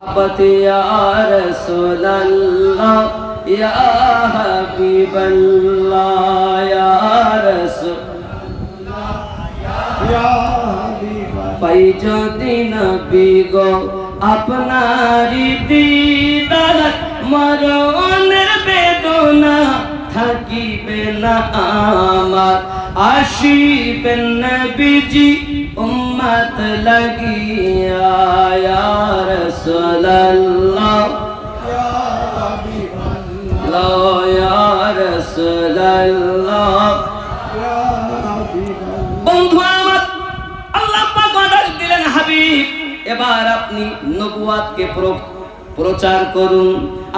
या रसूल अल्लाह या हबीब अल्लाह या रसूल पाई যদি নবী গো আপনারি দিদার মরণের বেদনা থাকিবে না আমার আসিবেন নবীজি উম্মত লাগিয়া ইয়া রাসূলুল্লাহ ইয়া হাবিবাল্লাহ ইয়া রাসূলুল্লাহ ইয়া হাবিবাল্লাহ। বন্ধু আমার, আল্লাহ পাক অর্ডার দিলেন, হাবিব এবার আপনি নবুয়াতকে প্রচার করুন।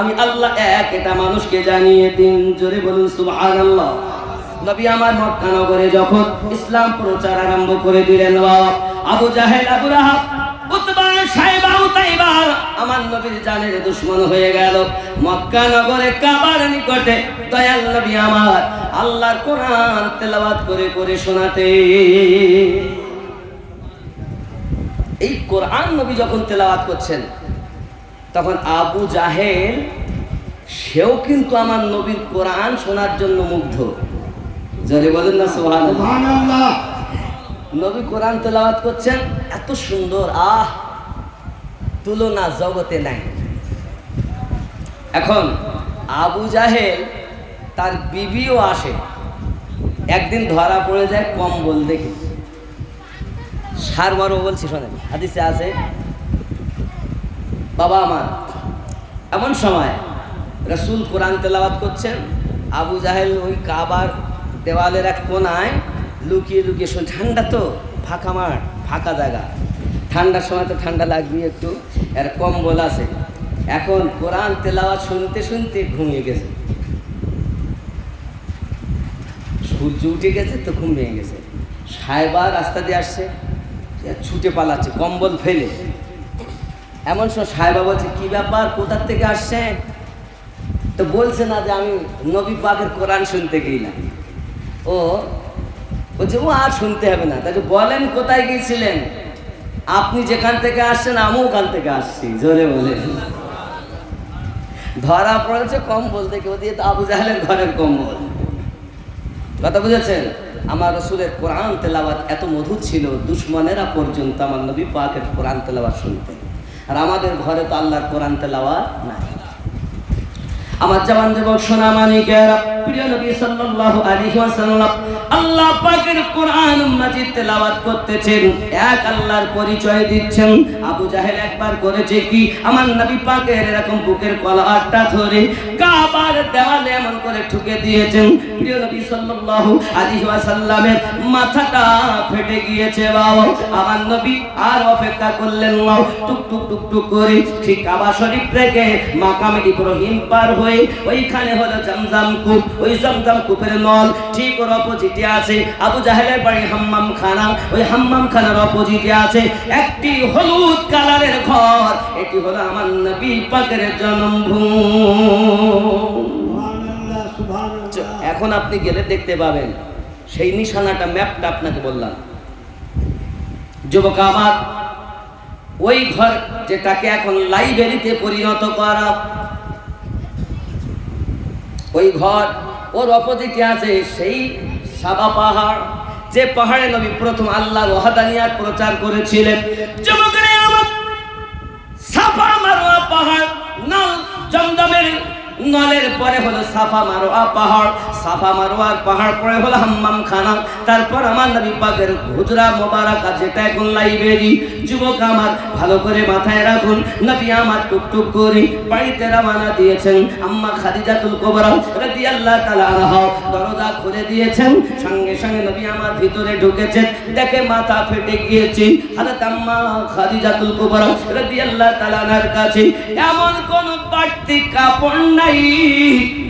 আমি আল্লাহ এক এটা মানুষকে জানিয়ে দিন। জোরে বলুন সুবহানাল্লাহ। নবী আমার মক্কা নগরে যখন ইসলাম প্রচার আরম্ভ করে দিলেন, আবু জাহেল, আবু লাহাব, উতবা, সাইবা, উতাইবা আমার নবীর জানের দুশমন হয়ে গেল। মক্কা নগরে কাবার নিকটে দয়াল নবী আমার আল্লাহর কোরআন তেলাওয়াত করে করে শোনাতে। এই কোরআন নবী যখন তেলাওয়াত করছেন তখন আবু জাহেল সেও কিন্তু আমার নবীর কোরআন শোনার জন্য মুগ্ধ। জোরে বলেন না সুবহানাল্লাহ। নবী কোরআন তেলাওয়াত করছেন, এত সুন্দর, তুলনা জগতে নাই। এখন আবু জাহেল তার বিবিও আসে, একদিন ধরা পড়ে যায় কম্বল দেখে। সারবারও বলছি, শোনেন হাদিসে আছে, বাবা আমার এমন সময় রাসূল কোরআন তেলাওয়াত করছেন, আবু জাহেল ওই কাবার দেওয়ালের এক কোনায় লুকিয়ে লুকিয়ে শুন। ঠান্ডা তো, ফাঁকা মাঠ, ফাঁকা জায়গা, ঠান্ডার সময় তো ঠান্ডা লাগবে একটু, এর কম্বল আছে। এখন কোরআন তেলাওয়াত শুনতে শুনতে ঘুমিয়ে গেছে, সূর্য উঠে গেছে তো ঘুম ভেঙে গেছে। সাহেবা রাস্তা দিয়ে আসছে, ছুটে পালাচ্ছে কম্বল ফেলে। এমন সময় সাহেবা বলছে, কি ব্যাপার, কোথার থেকে আসছে? তো বলছে না যে আমি নবী পাকের কোরআন শুনতে গেলাম। ও বলছে, ও আর শুনতে হবে না, তাকে বলেন কোথায় গিয়েছিলেন? আপনি যেখান থেকে আসছেন আমিও ওখান থেকে আসছি। জোরে বলে ধরা পড়েছে কম্বল থেকে, ও দিয়ে তো আবু জাহেলের ঘরের কম্বল। কথা বুঝেছেন? আমার রাসূলের কোরআন তেলাওয়াত এত মধুর ছিল, দুশমনেরা পর্যন্ত আমার নবী পাকের কোরআন তেলাওয়াত শুনতেন। আর আমাদের ঘরে তো আল্লাহর কোরআন তেলাওয়াত নাই। আমার জওয়ান যুবক সোনা মানিকেরা, প্রিয় নবী সাল্লাল্লাহু আলাইহি ওয়াসাল্লাম আল্লাহ পাকের কোরআন মাজিদ তেলাওয়াত করতেছেন, এক আল্লাহর পরিচয় দিচ্ছেন। আবু জাহেল একবার করেছে কি, আমার নবী পাকের এরকম বুকের কলারটা ধরে কাবার দেওয়ালে এমন করে ঠুকে দিয়েছেন, প্রিয় নবী সাল্লাল্লাহু আলাইহি ওয়াসাল্লামের মাথাটা ফেটে গিয়েছে। বাবা আমার নবী আর অপেক্ষা করলেন না, টুক টুক টুক টুক করে ঠিক কাবা শরীফ থেকে মাকামে ইব্রাহিম পার হয়ে ওইখানে হলো জমজম কূপ। ওই জমজম কূপের নল ঠিক ওর অপোজিটে আছে আবু জাহেলের বাড়ি হাম্মাম খানা। ওই হাম্মাম খানার অপোজিটে আছে একটি হলুদ কালারের ঘর, এটি হলো আমার নবী পাকের জন্মভূমি। এখন আপনি গেলে দেখতে পাবেন সেই নিশানাটা, ম্যাপটা আপনাকে বললাম। যুবক আমার, ওই ঘর যেটাকে এখন লাইব্রেরিতে পরিণত করা, ওই ঘর ওর অপোজিটে আছে সেই সাবা পাহাড়, যে পাহাড়ে নবী প্রথম আল্লাহর ওয়াহদানিয়াত প্রচার করেছিলেন। যুবকরা আমার, সাফা মারওয়া পাহাড়, নল জমজমের নলের পরে হলো সাফা মারওয়া পাহাড়, সাফা মারওয়ার পাহাড় পরে হলো হাম্মাম খানা, তারপর আমার নবী পাকের হুজরা মোবারকা যেটা এখন লাইব্রেরি। যুবক আমার ভালো করে মাথায় রাখুন, নবী আমার টুকটুক করে বাড়িতে রওনা দিয়েছেন। আম্মা খাদিজাতুল কুবরা রাদিয়াল্লাহু তাআলা আনহা দরজা খুলে দিয়েছেন, সঙ্গে সঙ্গে নবী আমার ভিতরে ঢুকেছেন, দেখে মাথা ফেটে গিয়েছে। হযরত আম্মা খাদিজাতুল কুবরা রাদিয়াল্লাহু তাআলা আনহার কাছে এমন কোন বাড়তি কাপড় নাই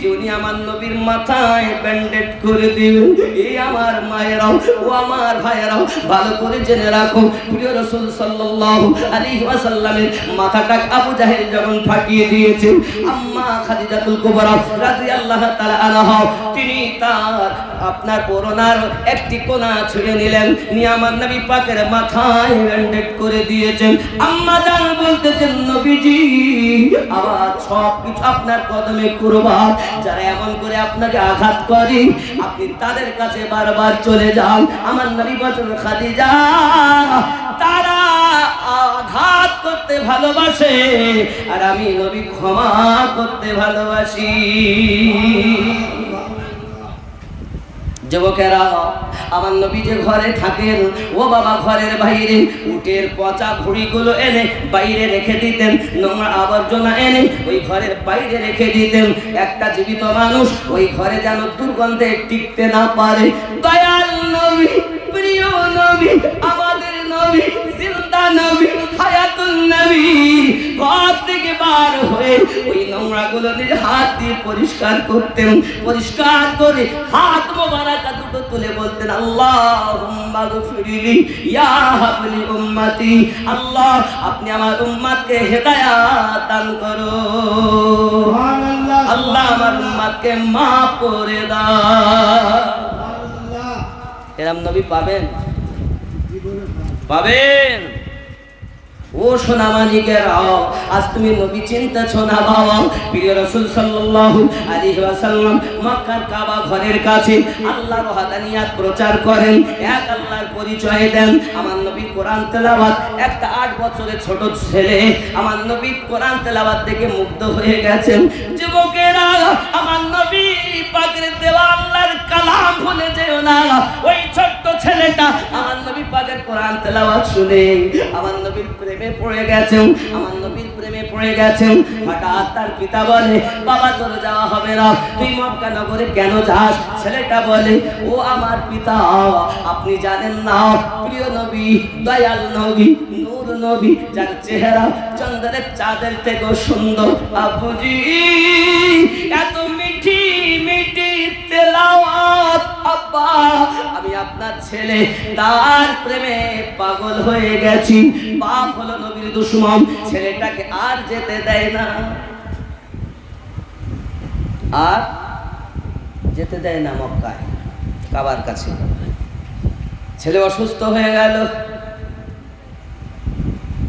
যিনি আমার নবীর মাথায় ব্যান্ডেজ করে দিবেন। এই আমার মায়েরাও, ও আমার ভাইয়েরাও, ভালো করে জেনে রাখো, প্রিয় রাসূল সাল্লাল্লাহু আলাইহি ওয়াসাল্লামের মাথাটা আবু জাহেল যখন ফাটিয়ে দিয়েছে, আম্মা খাদিজাতুল কুবরা রাদিয়াল্লাহু তাআলা আনহা তিনি তার আপনার ওড়নার একটি কোনা ছুঁড়ে নিলেন, নিয়ে আমার নবী পাকের মাথায় ব্যান্ডেজ করে দিয়েছেন। আম্মা জান বলতেছেন, নবীজি আবার সব কিছু আপনার কদমে কুরবান, যারা এমন করে আপনাকে আঘাত করে আপনি তাদের কাছে বারবার চলে যান। আমার নবী বলেন, খাদিজা তারা আঘাত করতে ভালোবাসে আর আমি নবী ক্ষমা করতে ভালোবাসি। যুবকেরা, আমার নবী যে ঘরে থাকেন, ও বাবা ঘরের বাইরে উটের পচা ভুঁড়িগুলো এনে বাইরে রেখে দিতেন, নোংরা আবর্জনা এনে ওই ঘরের বাইরে রেখে দিতেন, একটা জীবিত মানুষ ওই ঘরে যেন দুর্গন্ধে টিকতে না পারে। দয়াল নবী, প্রিয় নবী, আমাদের নবী, জিন্দা নবী, হায়াতুন নবী ঘর থেকে বার হয়ে ওই নোংরাগুলো নিজে হাত দিয়ে পরিষ্কার করতেন। পরিষ্কার করে হাত মোবারক দুটো তুলে বলতেন, আল্লাহুম্মা গফিরলি ইয়া হাবলি উম্মতি, আল্লাহ আপনি আমার উম্মতকে হেদায়েত দান করো, সুবহানাল্লাহ, আল্লাহ আমার উম্মতকে মাফ করে দাও। এরকম নবী পাবেন? পাবেন? ও সোনা মানিকেরাও, আজ তুমি নবী চিনতেছো না বাবা? প্রিয় রাসূল সাল্লাল্লাহু আলাইহি ওয়াসাল্লাম মক্কার কাবা ঘরের কাছে আল্লাহর ওয়াহদানিয়াত প্রচার করেন, এক আল্লাহর পরিচয় দেন। আমার নবী কোরআন তেলাওয়াত, একটা 8 বছরের ছোট ছেলে আমার নবী কোরআন তেলাওয়াত দেখে মুগ্ধ হয়ে গেছেন। যুবকেরা, আমার নবী পাকের দেওয়া আল্লাহর কালাম ভুলে যেও না। ওই ছোট্ট ছেলেটা আমার নবী পাকের কোরআন তেলাওয়াত শুনে আমার নবীর প্রেমে পড়ে গেছেন, আমার নবীর প্রেমে পড়ে গেছেন। হঠাৎ তার পিতা বলে, বাবা তোর যাওয়া হবে না, তুই মক্কা নগরে কেন যাস? ছেলেটা বলে, ও আমার পিতা, আপনি জানেন না প্রিয় নবী, দয়াল নবী, নূর নবী, যার চেহারা চন্দ্রের চাঁদের থেকেও সুন্দর, আব্বুজি এত মিঠি মিঠি তেলাওয়াত, আব্বা আমি আপনার ছেলে, তার প্রেমে পাগল হয়ে গেছি। বাপ হলো নবীর দুশমন, ছেলেটাকে আর যেতে দেয় না, আর যেতে দেয় না মক্কায় কাবার কাছে। ছেলে অসুস্থ হয়ে গেল,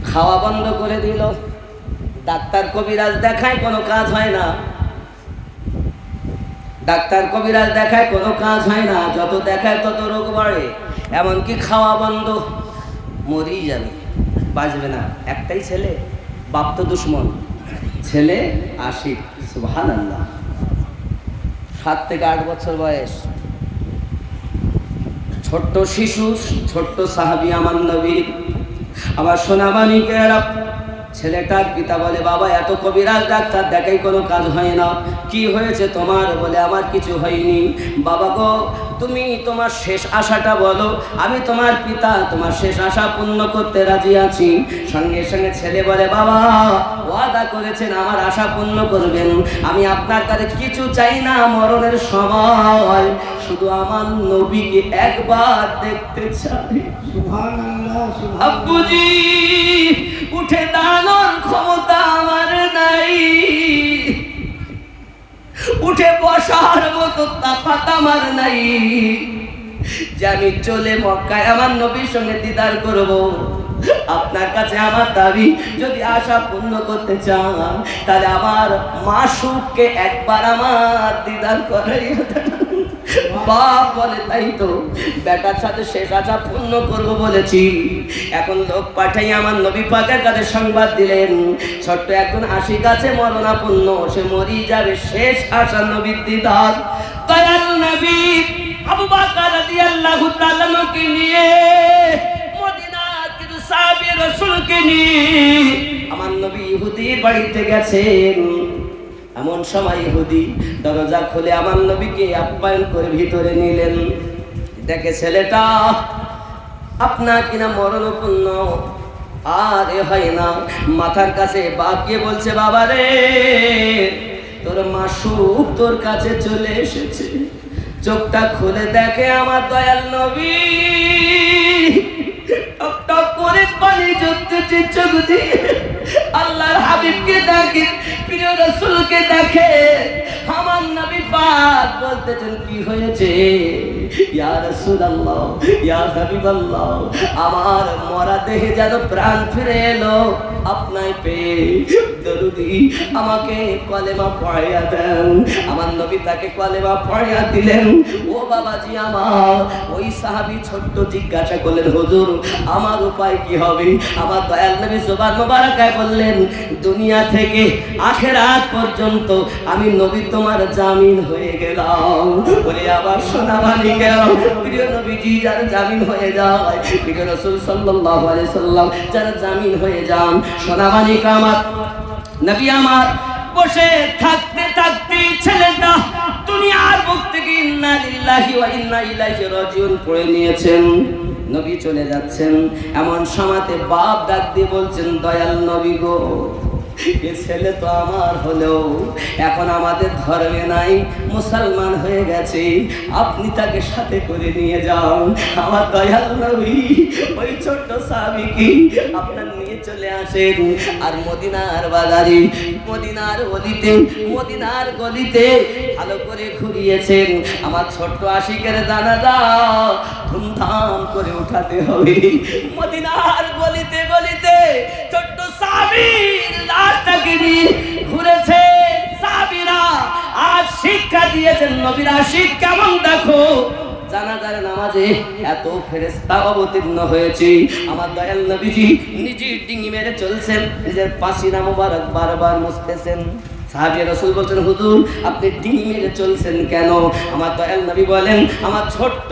খাওয়া বন্ধ করে দিল, ডাক্তার কবিরাজ দেখায় কোনো কাজ হয় না, ডাক্তার কবিরাজ দেখায় কোনো কাজ হয় না, যত দেখায় তত রোগ বাড়ে, এমনকি খাওয়া বন্ধ, মরেই যাবে, বাঁচবে না। একটাই ছেলে, বাপ তো দুশমন, ছেলে আশিক, সুবহানাল্লাহ। 7 থেকে 8 বছর বয়স, ছোট্ট শিশু, ছোট্ট সাহাবী আমার নবী। আমার সোনা মানিকেরা, ছেলেটার পিতা বলে, বাবা এত কবিরাজ ডাক্তার দেখাই কোনো কাজ হয় না, কি হয়েছে তোমার? বলে, আমার কিছু হয়নি। বাবা গো, তুমি তোমার শেষ আশাটা বলো, আমি তোমার পিতা তোমার শেষ আশা পূর্ণ করতে রাজি আছি। সঙ্গে সঙ্গে ছেলে বলে, বাবা ওয়াদা করেছেন আমার আশা পূর্ণ করবেন, আমি আপনার কাছে কিছু চাই না, মরণের সময় শুধু আমার নবীকে একবার দেখতে চাই। সুবহানাল্লাহ, সুবহানাল্লাহ। আব্বুজি উঠে দাঁড়ানোর ক্ষমতা আমার নাই, উঠে বসার মতো তাকাত আমার নাই, যে আমি চলে মক্কায় আমার নবীর সঙ্গে দিদার করব। আপনার কাছে আমার দাবি, যদি আশা পূর্ণ করতে চান তাহলে আমার মাসুককে একবার আমার দিদার করাইয়া দেন। বাপ বলে, তাই তো, বেটার সাথে শেষ আশা পূর্ণ করবো বলেছি, এখন লোক পাঠাই আমার নবী পাকের কাছে সংবাদ দিলেন, ছোট্ট একজন আশিক আছে মরণাপন্ন, সে মরি যাবে, শেষ আশা নবীর দিদার। দয়াল নবী আবু বকর রাদিয়াল্লাহু তাআলা কে নিয়ে, মদিনার কিছু সাহাবী রাসূলকে নিয়ে আমার নবী ইহুদির বাড়িতে গেছেন। এমন সময় ইহুদি দরজা খুলে আমার নবীকে আপ্যায়ন করে ভিতরে নিলেন। দেখে ছেলেটা আপনার কিনা মরণাপন্ন, আর এ হয় না, মাথার কাছে বাঁকিয়ে বলছে, বাবা রে তোর মাসুক তোর কাছে চলে এসেছে। চোখটা খুলে দেখে আমার দয়াল নবী টক করে পানি ঝরতেছে চোখ দিয়ে। আল্লাহর হাবিবকে দেখে, প্রিয় রাসূলকে দেখে। আমার নবী পাক বলতেছেন কি হয়েছে? ইয়া রাসূলুল্লাহ, ইয়া হাবিবাল্লাহ, আমার মরা দেহে যেন প্রাণ ফিরে এলো আপনায় পেয়ে। দরুদি আমাকে কলেমা পড়াইয়া দেন। আমার নবী তাকে কলেমা পড়াইয়া দিলেন। ও বাবাজি আমার, ওই সাহাবী ছোট্ট জিজ্ঞাসা করলেন, হুজুর আমার উপায় কি হবে? আমার দয়াল নবী জবান মোবারকায় বললেন, দুনিয়া থেকে আখিরাত পর্যন্ত আমি নবী তোমার জামিন হয়ে গেলাম। বলে আবার সোনাবানি কেন? প্রিয় নবীজি যার জামিন হয়ে যায়, প্রিয় রাসূল সাল্লাল্লাহু আলাইহি সাল্লাম যার জামিন হয়ে যান, সোনাবানি কামাত নবী আমার বসে থাকতে থাকতে ছেলেটা দুনিয়ার বুক থেকে ইন্না লিল্লাহি ওয়া ইন্না ইলাইহি রাজিউন পড়ে নিয়েছেন। নবী চলে যাচ্ছেন, এমন সময়তে বাপ ডাক দিয়ে বলছেন, দয়াল নবী গো, এ ছেলে তো আমার হলেও এখন আমাদের ধর্মে নাই, মুসলমান হয়ে গেছে, আপনি তাকে সাথে করে নিয়ে যান। আমার দয়াল নবী ওই ছোট্ট সাহাবীকে আপনার নিয়ে চলে আসেন। আর মদিনার বাজারে, মদিনার গলিতে, মদিনার গলিতে ভালো করে ঘুরিয়েছেন। আমার ছোট্ট আশিকের জানাজা ধুমধাম করে উঠাতে হবে। মদিনার গলিতে গলিতে ছোট্ট সাহাবীর লাশটাকে নিয়ে ঘুরেছে সাহাবীরা। আজ শিক্ষা দিয়েছেন নবীর আশিক কেমন দেখো। জানাজার নামাজে এত ফেরেশতা অবতীর্ণ হয়েছে। আমার দয়াল নবীজি নিজে ডিঙি মেরে চলছেন, নিজের পাসিনা মোবারক বারবার মুছতেছেন। সাহাবী রাসূল বলছেন, হুজুর আপনি ডিঙি মেরে চলছেন কেন? আমার দয়াল নবী বলেন, আমার ছোট্ট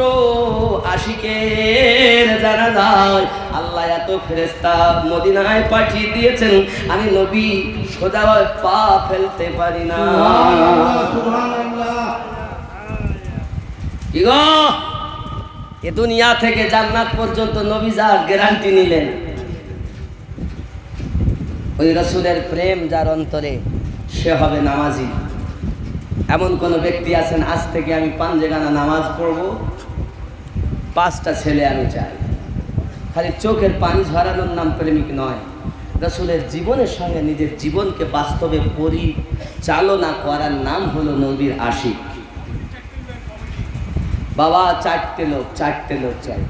আশিকের জানাজায় আল্লাহ এত ফেরেশতা মদিনায় পাঠিয়ে দিয়েছেন, আমি নবী সোজা পা ফেলতে পারি না। সুবহানাল্লাহ। কি গো, এ দুনিয়া থেকে জান্নাত পর্যন্ত নবী যার গ্যারান্টি নিলেন, ওই রাসূলের প্রেম যার অন্তরে, সে হবে নামাজি। এমন কোন ব্যক্তি আছেন আজ থেকে আমি পাঞ্জেগানা নামাজ পড়ব, 5টা ছেলে আমি চাই? খালি চোখের পানি ঝরানোর নাম প্রেমিক নয়, রাসূলের জীবনের সঙ্গে নিজের জীবনকে বাস্তবে পরিচালনা করার নাম হলো নবীর আশিক। বাবা 4টে লোক চাই,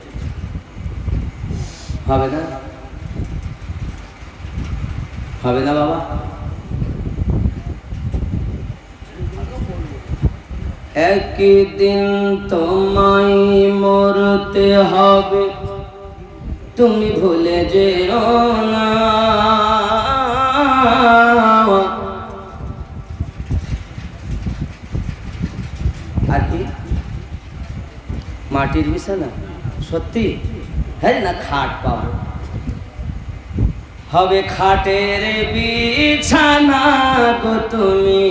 হবে না? হবে না বাবা? একদিন তোমায় মরতে হবে, তুমি ভুলে যেও না। আর কি মাটির বিছানা? সত্যি? হ্যাঁ না, খাট পাবো, হবে খাটের বিছানা গো তুমি,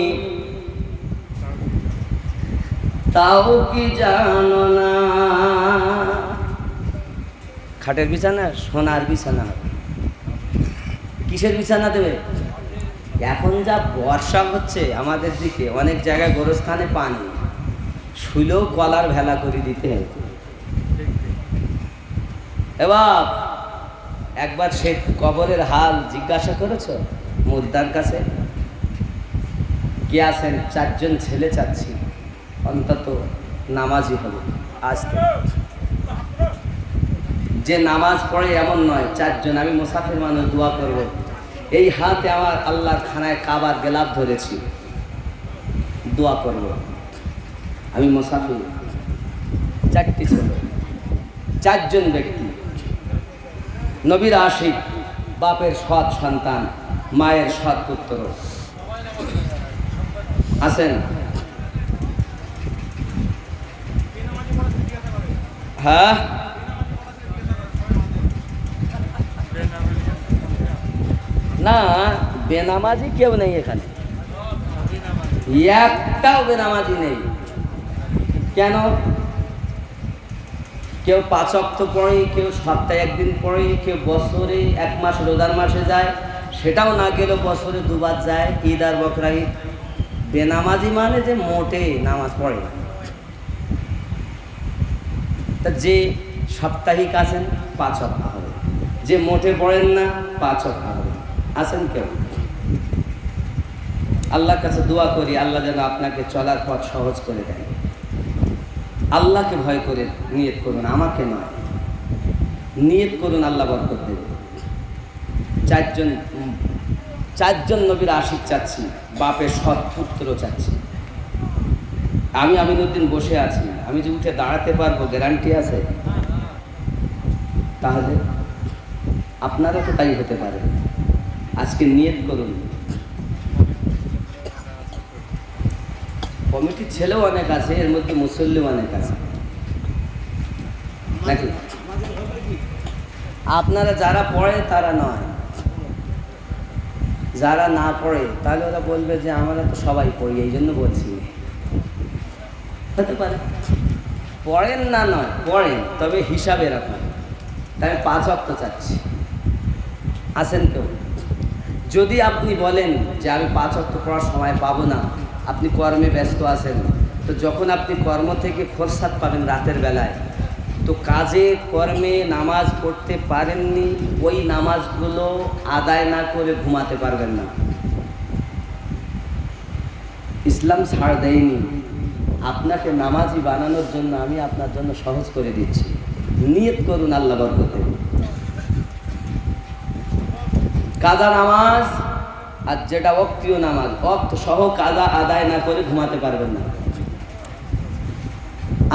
তাও কি জানো না? খাটের বিছানা সোনার বিছানা। কিসের বিছানা দেবে? এখন যা বর্ষা হচ্ছে আমাদের দিকে, অনেক জায়গায় গোরস্থানে পানি, শুলেও কলার ভেলা করে দিতে হবে। এবার একবার সে কবরের হাল জিজ্ঞাসা করেছ মুর্দার কাছে? কে আছেন? 4জন ছেলে চাচ্ছি, অন্তত নামাজি হবে। আজ যে নামাজ পড়ে এমন নয়, 4জন, আমি মুসাফির মানুষ, দোয়া করব। এই হাতে আমার আল্লাহর খানায় কাবার গেলাপ ধরেছি, দোয়া করব। আমি মুসাফির, 4টি ছেলে, 4জন ব্যক্তি, নবীর আশিক, বাপের সৎ সন্তান, মায়ের সৎ পুত্র আছেন। হ্যাঁ, না বেনামাজি কেউ নেই এখানে, একটাও বেনামাজি নেই। কেন? কেউ 5 ওয়াক্ত পড়ে, কেউ সপ্তাহে 1 দিন পড়ে, কেউ বছরে 1 মাস রোজার মাসে যায়, সেটাও না গেলেও বছরে 2 বার যায়, ঈদ আর বকরা ঈদ। বেনামাজি মানে যে মোটে নামাজ পড়ে না। তা যে সাপ্তাহিক আছেন 5 ওয়াক্ত হবে, যে মোটে পড়েন না 5 ওয়াক্ত হবে। আছেন কেউ? আল্লাহর কাছে দোয়া করি আল্লাহ যেন আপনাকে চলার পথ সহজ করে দেন। আল্লাহকে ভয় করে নিয়ত করুন, আমাকে নয়। নিয়ত করুন আল্লাহ বরকত দেবে। চারজন নবীর আশিক চাচ্ছি, বাপের সৎ পুত্র চাচ্ছি। আমি আমিনুদ্দিন বসে আছি, আমি যে উঠে দাঁড়াতে পারবো গ্যারান্টি আছে? তাহলে আপনারা তো তাই হতে পারে। আজকে নিয়ত করুন। কমিটির ছেলেও অনেক আছে, এর মধ্যে মুসল্লিও অনেক আছে নাকি? আপনারা যারা পড়ে তারা নয়, যারা না পড়ে তাহলে ওরা বলবে যে আমরা তো সবাই পড়ি, এই জন্য বলছি। হতে পারে পড়েন না, নয় পড়েন, তবে হিসাবে রাখুন। তাই আমি 5 ওয়াক্ত চাচ্ছি। আছেন কেউ? যদি আপনি বলেন যে আমি 5 ওয়াক্ত পড়ার সময় পাবো না, আপনি কর্মে ব্যস্ত আছেন, তো যখন আপনি কর্ম থেকে ফুরসাত পাবেন রাতের বেলায়, তো কাজে কর্মে নামাজ পড়তে পারেননি, ওই নামাজগুলো আদায় না করে ঘুমাতে পারবেন না। ইসলাম ছাড় দেয়নি। আপনাকে নামাজি বানানোর জন্য আমি আপনার জন্য সহজ করে দিচ্ছি। নিয়ত করুন আল্লাহ বরকত দেবে। কাজা নামাজ আর যেটা ওয়াক্তীয় নামাজ, ওয়াক্ত সহ কাজা আদায় না করে ঘুমাতে পারবেন না।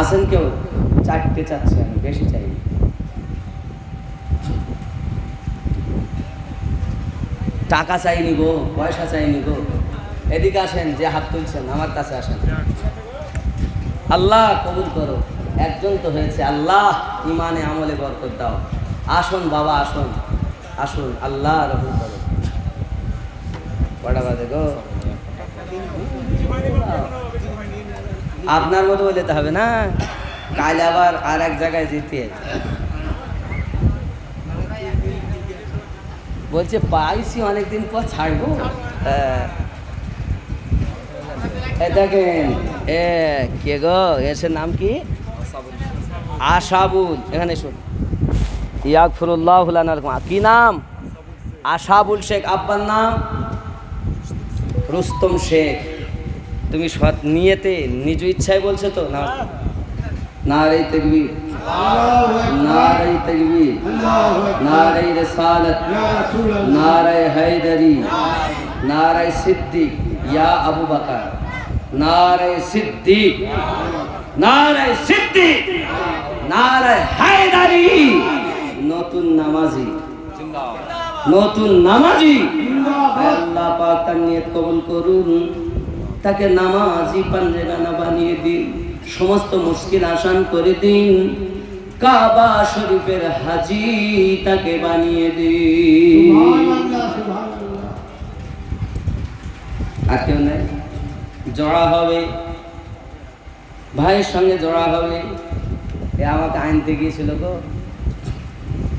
আছেন কেউ? 4টে চাচ্ছি আমি, বেশি চাইনি। টাকা চাইনি গো, পয়সা চাইনি গো। এদিকে আসেন, যে হাত তুলছেন আমার কাছে আসেন। আল্লাহ কবুল করো। একজন তো হয়েছে, আল্লাহ ইমানে আমলে বরকত দাও। আসুন বাবা, আসুন আসুন, আল্লাহ রহম করো। কটা বাজে গো? আপনার মতো বলে তো হবে না, কাল আবার আর এক জায়গায় যেতে। বলছে পাইছি অনেকদিন পর, ছাড়বো। দেখেন কে গো, এসের নাম কি? আশাবুল। এখানে শুন, ইয়াগফিরুল্লাহু লানা ওয়া লাকুম। কি নাম? আশাবুল শেখ। আব্বার নাম রুস্তম শেখ। তুমি সৎ নিয়েতে নিজ ইচ্ছায় বলছো তো? না, নারে তাকবীর, নারে তাকবীর, নারে রিসালাত, নারে হায়দারি, নারে সিদ্দিক, ইয়া আবু বকর, নারে সিদ্দিক, নারে সিদ্দিক, নারে হায়দারি। নতুন নামাজি, নতুন নামাজি। আল্লাহ পাক তার নিয়ত কবুল করুন, তাকে নামাজি পাঞ্জেগানা বানিয়ে দিন, সমস্ত মুশকিল আসান করে দিন, কাবা শরীফের হাজি তাকে বানিয়ে দিন। আর কেউ নেই? জড়া হবে, ভাইয়ের সঙ্গে জড়া হবে। এ আমাকে আনতে গিয়েছিল গো,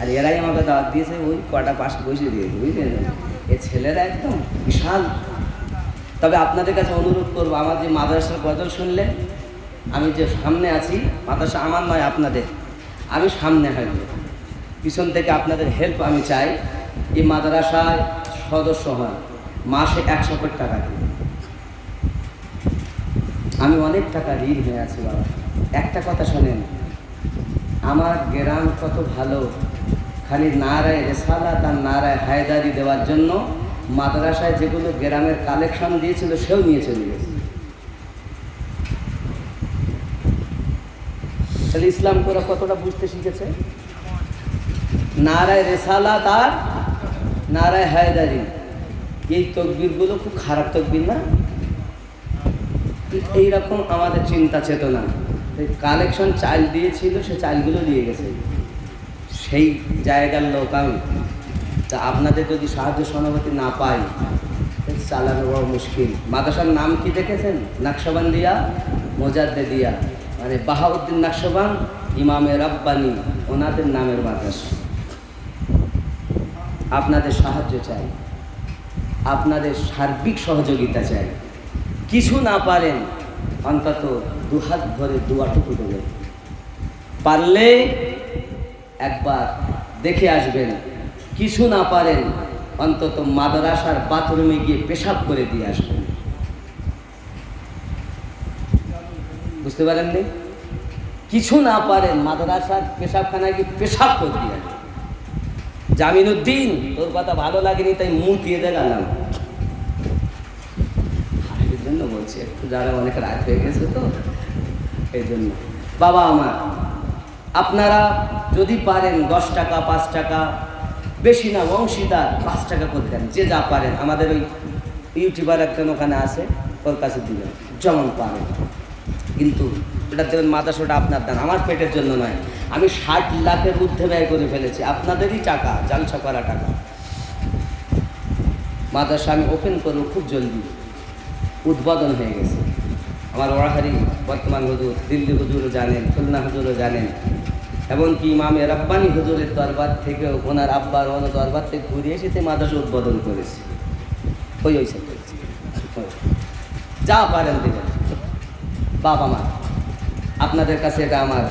আর এরাই আমাকে দাওয়াত দিয়েছে, ওই কটা পাশে বসে দিয়েছে, বুঝলেন? এ ছেলেরা একদম বিশাল। তবে আপনাদের কাছে অনুরোধ করবো, আমার যে মাদ্রাসার গজল শুনলে, আমি যে সামনে আছি, মাদ্রাসা আমার নয় আপনাদের, আমি সামনে হয়তো, পিছন থেকে আপনাদের হেল্প আমি চাই। এই মাদ্রাসায় সদস্য হন, মাসে 100 কোটি টাকা দিই। আমি অনেক টাকা ঋণ হয়ে আছি বাবা। একটা কথা শোনেন, আমার গ্রাম কত ভালো, খালি নারায় রেসালাত আর নারায় হায়দারি দেওয়ার জন্য মাদ্রাসায় যেগুলো গ্রামের কালেকশন দিয়েছিল সেও নিয়ে চলে গেছে। তাহলে ইসলাম তোরা কতটা বুঝতে শিখেছে? নারায় রেসালাত আর নারায় হায়দারি, এই তকবীরগুলো খুব খারাপ তকবীর না? এইরকম আমাদের চিন্তা চেতনা। কালেকশন চাল দিয়েছিল, সে চালগুলো দিয়ে গেছে, সেই জায়গার লোক আমি। তা আপনাদের যদি সাহায্য সহানুভূতি না পাই, চালানো বড় মুশকিল। মাদ্রাসার নাম কি দেখেছেন? নকশবন্দিয়া মোজাদ্দেদিয়া, মানে বাহাউদ্দিন নকশবন্দ, ইমামে রাব্বানি, ওনাদের নামের মাদ্রাসা। আপনাদের সাহায্য চাই, আপনাদের সার্বিক সহযোগিতা চাই। কিছু না পারেন অন্তত 2 হাত ভরে দোয়াটুকু দেবেন। পারলে একবার দেখে আসবেন, কিছু না পারেন অন্তত মাদ্রাসার বাথরুমে গিয়ে পেশাব করে দিয়ে আসবেন। বুঝতে পারেননি? কিছু না পারেন মাদ্রাসার পেশাবখানায় গিয়ে পেশাব করে দিয়ে আসবেন। জামিনুদ্দিন, তোর কথা ভালো লাগেনি তাই মুতিয়ে দেখালাম, এই জন্য বলছি, একটু যারা অনেক রাত হয়ে গেছে তো এই জন্য। বাবা আমার, আপনারা যদি পারেন 10 টাকা 5 টাকা, বেশি না, অংশীদার 5 টাকা করে দেন, যে যা পারেন। আমাদের ওই ইউটিউবার একজন ওখানে আছে, ওর কাছে দিবেন যেমন পারেন, কিন্তু ওটা দেবেন মাদ্রাসাটা আপনার দান, আমার পেটের জন্য নয়। আমি 60 লাখের ঊর্ধ্বে ব্যয় করে ফেলেছি, আপনাদেরই টাকা, জালসা করা টাকা। মাদ্রাসা আমি ওপেন করবো খুব জলদি, উদ্বোধন হয়ে গেছে। আমার ওয়াহারি বর্তমান হুজুর, দিল্লি হুজুরও জানেন, খুলনা হুজুরও জানেন, এমনকি ইমামে রব্বানি হুজুরের দরবার থেকে, ওনার আব্বার ওনার দরবার থেকে ঘুরে এসেছে মাদ্রাসা উদ্বোধন করেছে। ওই সব করেছে, যা পারেন দেবেন। বাবা মা, আপনাদের কাছে এটা আমার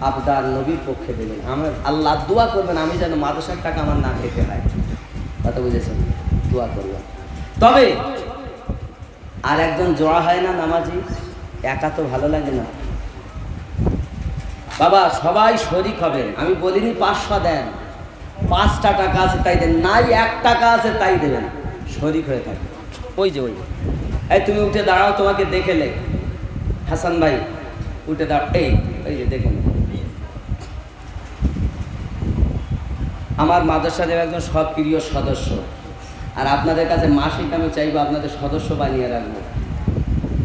আবদার, নবীর পক্ষে দেবেন। আমার আল্লাহ দোয়া করবেন আমি যেন মাদ্রাসার টাকা আমার না খেতে হয়, কথা বুঝেছেন? দোয়া করবেন। তবে আর একজন জোড়া হয় না নামাজি, একা তো ভালো লাগে না বাবা, সবাই শরিক হবেন। আমি বলিনি 500 দেন, 5টা টাকা আছে তাই দেন, নাই 1 টাকা আছে তাই দেবেন, শরিক হয়ে থাকে। ওই যে এই তুমি উঠে দাঁড়াও, তোমাকে দেখেলে হাসান ভাই উঠে দাঁড়াও, এই যে দেখেন আমার মাদ্রাসার একজন সব প্রিয় সদস্য, আর আপনাদের কাছে মাসিক আমি চাইবো আপনাদের সদস্য বানিয়ে রাখবো।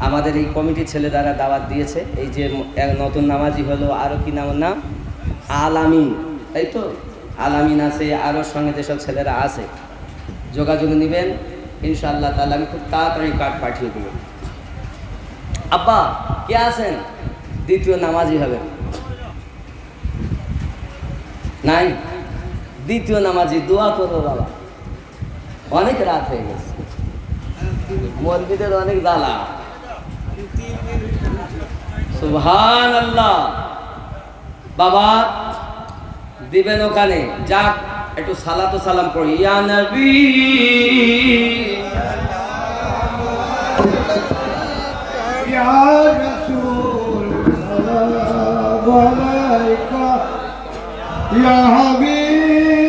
আমাদের এই কমিটির ছেলে দ্বারা দাওয়াত দিয়েছে, এই যে নতুন নামাজি হলো, আরও কি নাম আলামিন, তাই তো? আলামিন আছে, আরও সঙ্গে যেসব ছেলেরা আছে, যোগাযোগ নেবেন ইনশাআল্লাহ তাহলে আমি খুব তাড়াতাড়ি কার্ড পাঠিয়ে দেবো। আব্বা কে আছেন? দ্বিতীয় নামাজি হবে নাই? দ্বিতীয় নামাজি দোয়া করবো বাবা, অনেক রাত হয়ে গেছে, মসজিদের অনেক জ্বালা। সুবহানাল্লাহ। বাবা দিবেন ওখানে, যাক একটু সালাত ও সালাম পড়ি। ইয়া নবী ইয়া রাসূল সালাম আলাইকা ইয়া হাবিব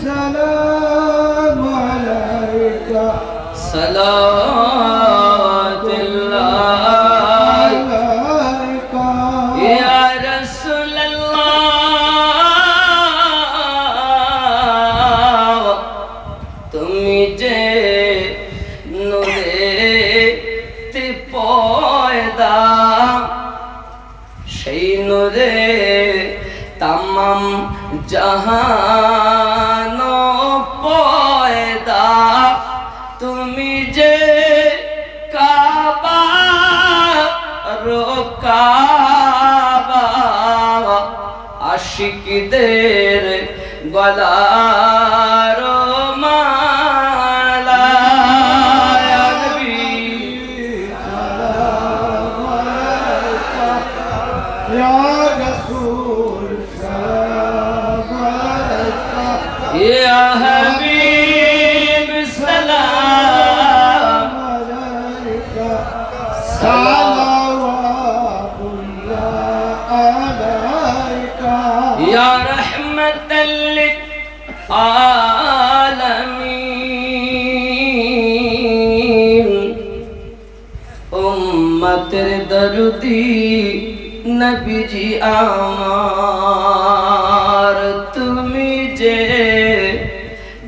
সালাম আলাইকা সালাতুল্লাহ আলাইকা ইয়া রাসূলুল্লাহ। তুমি যে নূরে তে পয়দা, সেই নূরে তামাম জাহান পয়দা। তুমি যে কাবা রোকাবা, আশিকদের গলার মালা। ইয়া নবী সালাম আলাইকা ইয়া রাসূল সালাম আলাইকা ইয়া হাবিব সালাম আলাইকা সালাওয়াতুল্লাহ আলাইকা ইয়া রাহমাতাল লিল আলামিন। উম্মতের দরদি নবীজি আমার, তুমি যে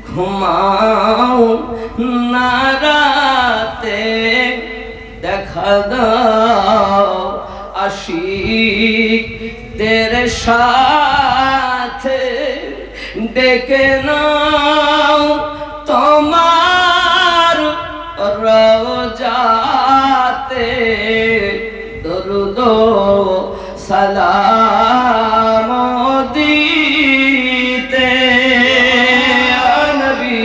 ঘুমাও না রাতে, দেখা দাও আশিক দের সাথে, ডেকে নাও তোমার রওজাতে, দরুদ সালাম দিতে। ইয়া নবী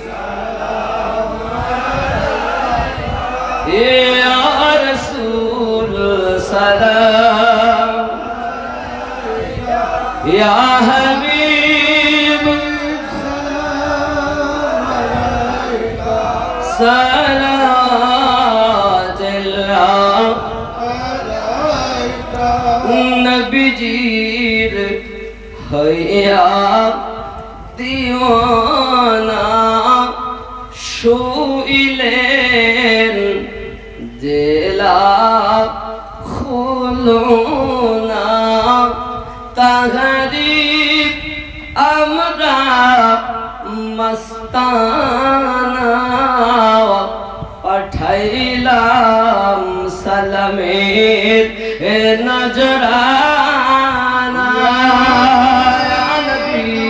সালাম আলাইকা ইয়া রাসূল সালাম সালাতুল্লাহ নবীজির হইয়া দিওয়ানা শুইলেন জেলা খুলনা তাহারি আমরা মস্তানা পাঠাইলাম সালামের নজরানা ইয়া নবী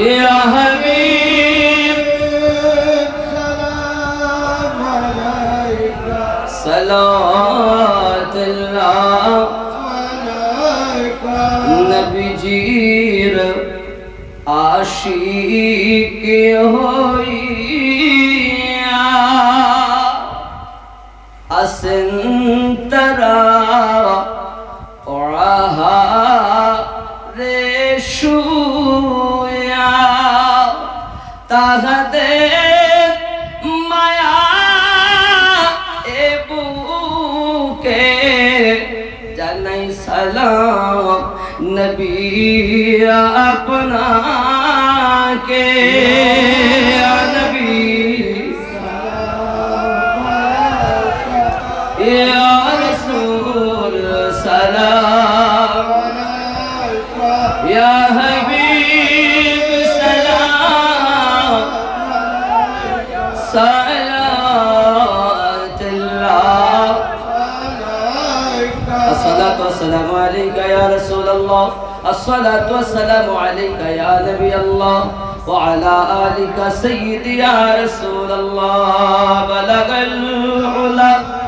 ইয়া হাবিব সালাতুল্লাহ নবীজির আশিক হইয়া আসেন তারা ওরাহা রে শুয়া তাহাদের মায়া এ বুকে জানাই সালাম নবী আপনাকে ইয়া নবী ইয়া রাসূল সালাম ইয়া হাবিব সালাম সালাতুল্লাহ الصلاة والسلام عليك يا رسول الله الصلاة والسلام عليك يا نبي الله وعلى آلك سيدي يا رسول الله بلغ العلا